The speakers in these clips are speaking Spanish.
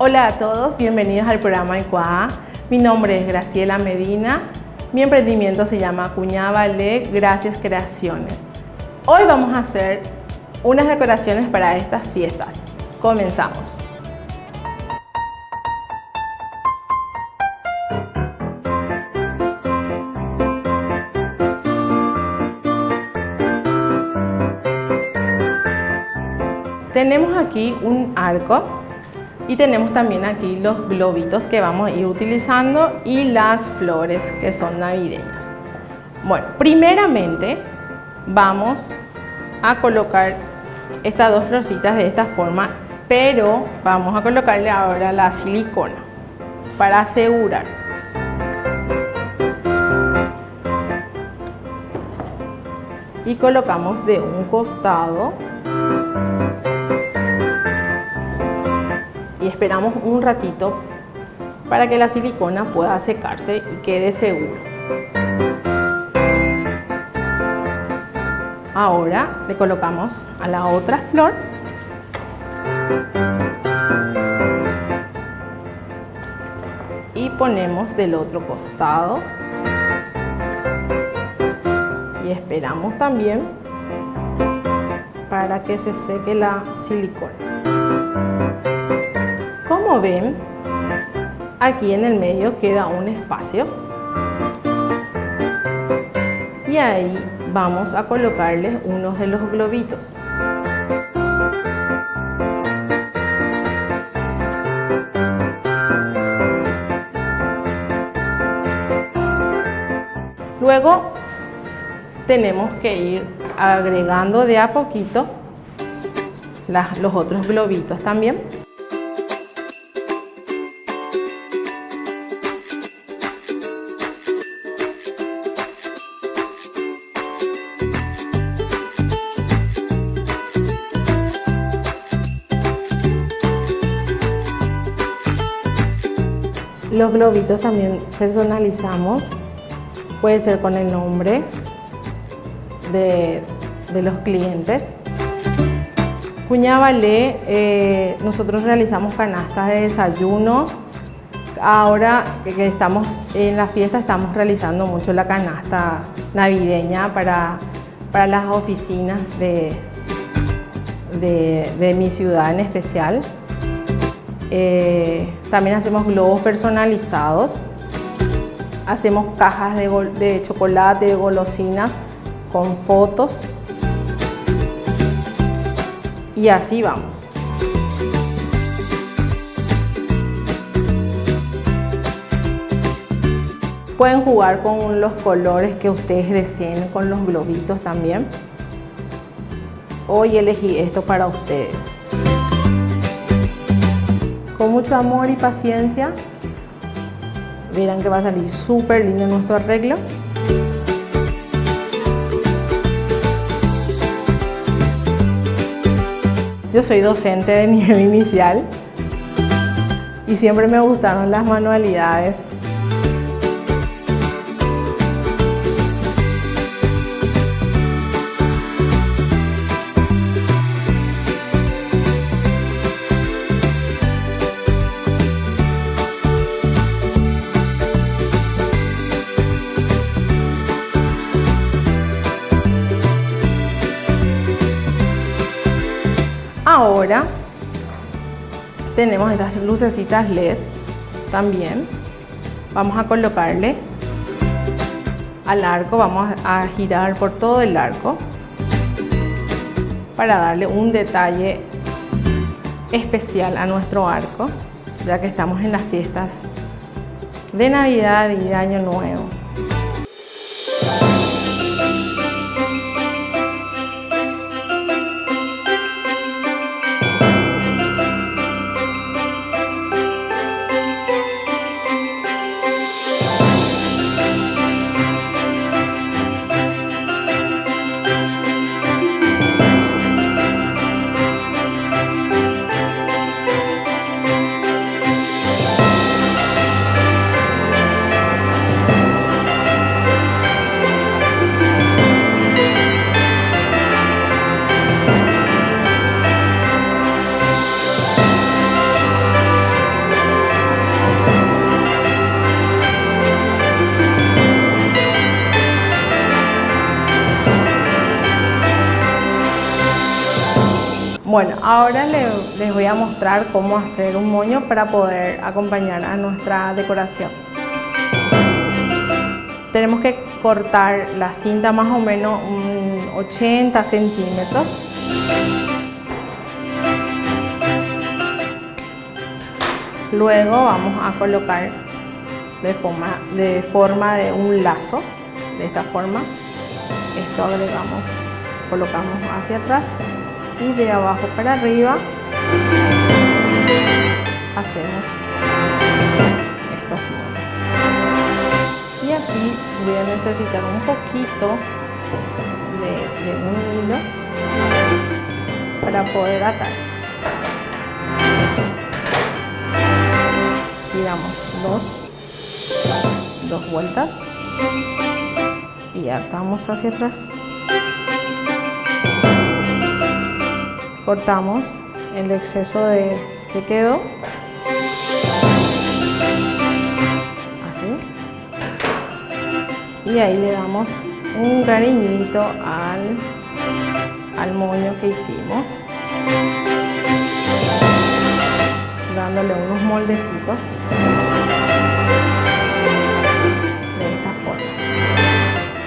Hola a todos, bienvenidos al programa ICUA. Mi nombre es Graciela Medina. Mi emprendimiento se llama Cuñada Ballet Gracias Creaciones. Hoy vamos a hacer unas decoraciones para estas fiestas. Comenzamos. Tenemos aquí un arco y tenemos también aquí los globitos que vamos a ir utilizando y las flores que son navideñas. Bueno, primeramente vamos a colocar estas dos florcitas de esta forma, pero vamos a colocarle ahora la silicona para asegurar. Y colocamos de un costado. Y esperamos un ratito para que la silicona pueda secarse y quede segura. Ahora le colocamos a la otra flor y ponemos del otro costado y esperamos también para que se seque la silicona. Como ven, aquí en el medio queda un espacio y ahí vamos a colocarles unos de los globitos. Luego tenemos que ir agregando de a poquito los otros globitos también. Los globitos también personalizamos, puede ser con el nombre de los clientes. Cuñada Ballet, nosotros realizamos canastas de desayunos. Ahora que estamos en la fiesta estamos realizando mucho la canasta navideña para las oficinas de mi ciudad en especial. También hacemos globos personalizados, hacemos cajas de chocolate, de golosinas con fotos y así vamos. Pueden jugar con los colores que ustedes deseen, con los globitos también. Hoy elegí esto para ustedes. Con mucho amor y paciencia, verán que va a salir súper lindo nuestro arreglo. Yo soy docente de nivel inicial y siempre me gustaron las manualidades. Ahora tenemos estas lucecitas LED también. Vamos a colocarle al arco, vamos a girar por todo el arco para darle un detalle especial a nuestro arco, ya que estamos en las fiestas de Navidad y de Año Nuevo. Bueno, ahora les voy a mostrar cómo hacer un moño para poder acompañar a nuestra decoración. Tenemos que cortar la cinta más o menos 80 centímetros. Luego vamos a colocar de forma de un lazo, de esta forma. Esto agregamos, colocamos hacia atrás y de abajo para arriba hacemos estos moños. Y aquí voy a necesitar un poquito de un hilo para poder atar. Tiramos dos vueltas y atamos hacia atrás. Cortamos el exceso que quedó. Así. Y ahí le damos un cariñito al moño que hicimos, dándole unos moldecitos de esta forma.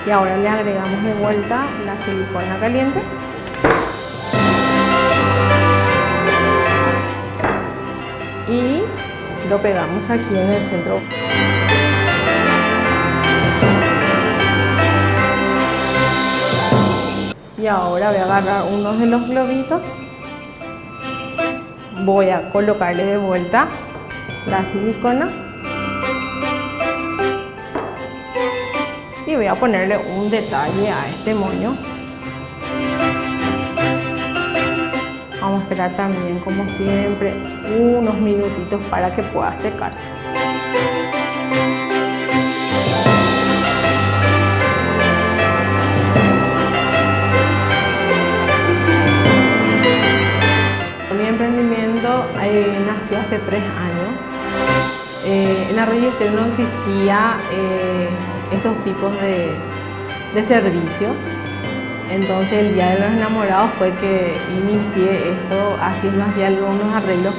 Y ahora le agregamos de vuelta la silicona caliente. Y lo pegamos aquí en el centro. Y ahora voy a agarrar uno de los globitos. Voy a colocarle de vuelta la silicona. Y voy a ponerle un detalle a este moño. Vamos a esperar también, como siempre, unos minutitos para que pueda secarse. Mi emprendimiento nació hace 3 años. En Arroyo Estero no existía estos tipos de servicio. Entonces el Día de los Enamorados fue que inicié esto haciendo así algunos arreglos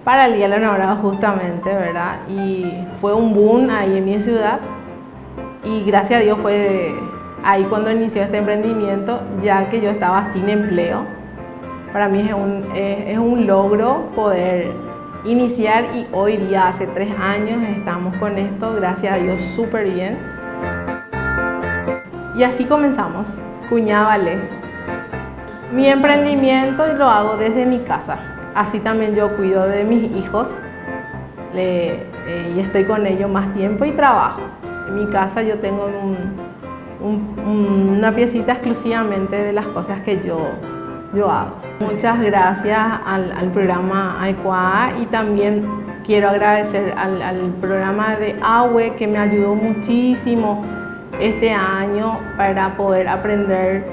para el Día de los Enamorados justamente, ¿verdad? Y fue un boom ahí en mi ciudad y gracias a Dios fue ahí cuando inició este emprendimiento, ya que yo estaba sin empleo. Para mí es un logro poder iniciar y hoy día, hace 3 años, estamos con esto, gracias a Dios, súper bien. Y así comenzamos, Cuñada Vale. Mi emprendimiento lo hago desde mi casa. Así también yo cuido de mis hijos y estoy con ellos más tiempo y trabajo. En mi casa yo tengo una piecita exclusivamente de las cosas que yo hago. Muchas gracias al programa Adecuada y también quiero agradecer al programa de AWE que me ayudó muchísimo este año para poder aprender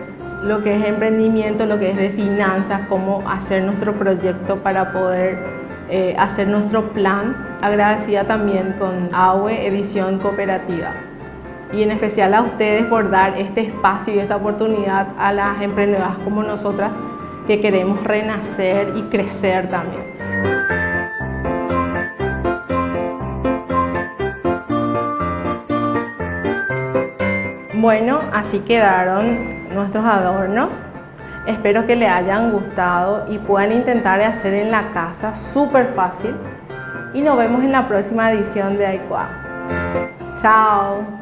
lo que es emprendimiento, lo que es de finanzas, cómo hacer nuestro proyecto para poder hacer nuestro plan. Agradecida también con AWE Edición Cooperativa y en especial a ustedes por dar este espacio y esta oportunidad a las emprendedoras como nosotras que queremos renacer y crecer también. Bueno, así quedaron nuestros adornos. Espero que les hayan gustado y puedan intentar hacer en la casa, súper fácil. Y nos vemos en la próxima edición de Adecuada. Chao.